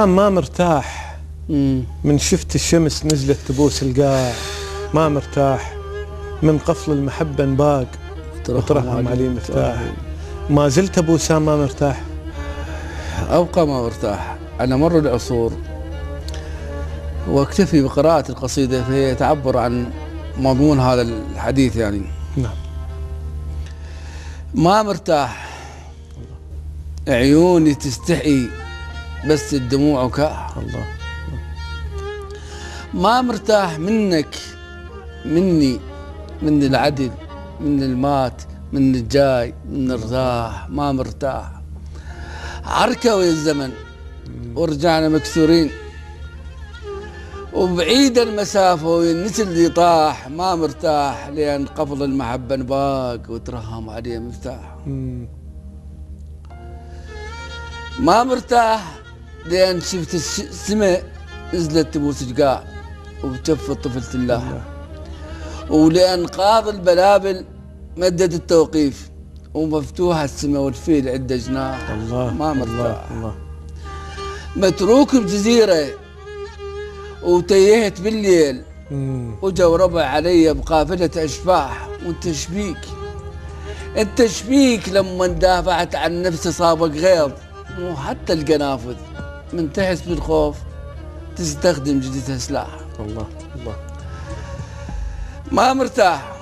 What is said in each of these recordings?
ما مرتاح من شفت الشمس نزلت تبوس القاع، ما مرتاح من قفل المحبة انباق وترحم عليه مفتاح. ما زلت ابو سام ما مرتاح، ابقى ما مرتاح على مر العصور، واكتفي بقراءة القصيدة فهي تعبر عن مضمون هذا الحديث يعني. نعم. ما مرتاح عيوني تستحي بس دموعك. الله. ما مرتاح منك مني، من العدل، من المات، من الجاي، من الرتاح. ما مرتاح عركوي الزمن ورجعنا مكسورين، وبعيد المسافة والنسل اللي طاح. ما مرتاح لأن قفل المحبة انباق وترهم عليه مفتاح. ما مرتاح لأن شفت السماء نزلت تبوس جقاع وبتشف طفلة الله، ولأن قاض البلابل مدد التوقيف ومفتوحة السماء والفيل عدة جناح. الله. ما مرتاح. الله. متروك بجزيرة وتيهت بالليل وجو ربع علي بقافلة أشباح. والتشبيك التشبيك لما دافعت عن نفسي صابك غيظ، مو حتى القنافذ من تحس بالخوف تستخدم جدتها سلاح. الله. الله. ما مرتاح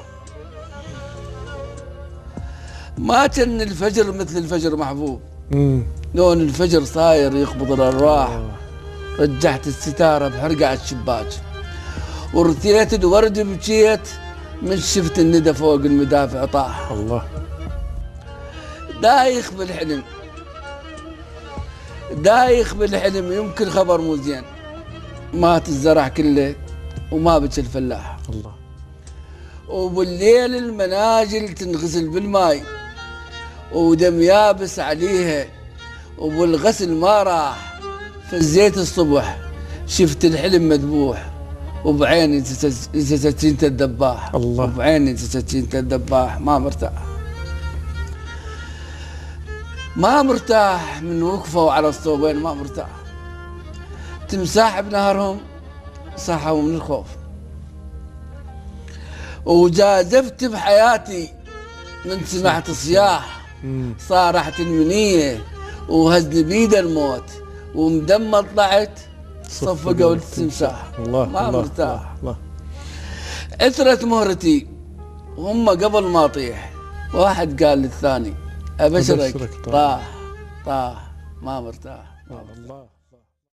ما كان الفجر مثل الفجر محبوب، لون الفجر صاير يقبض الأرواح. رجعت الستارة بحرقة الشباك ورثيت الورد بجيت من شفت الندى فوق المدافع طاح. الله. دايخ بالحلم دايخ بالحلم يمكن خبر مو زين، مات الزرع كله وما بكى الفلاح. الله. وبالليل المناجل تنغسل بالماي ودم يابس عليها، وبالغسل ما راح فزيت الصبح شفت الحلم مذبوح، وبعيني سكينة الذباح. الله. وبعيني سكينة الذباح. ما مرتاح ما مرتاح من وقفوا على الصوبين. ما مرتاح تمساح بنهرهم صحوا من الخوف، وجازفت بحياتي من سمعت صياح. صارحت المنية وهزني بيد الموت، ومدمى طلعت صفقوا التمساح. الله. ما الله. مرتاح. الله. عثرت مهرتي وهم قبل ما اطيح، واحد قال للثاني ابشرك طاح. ما مرتاح. الله.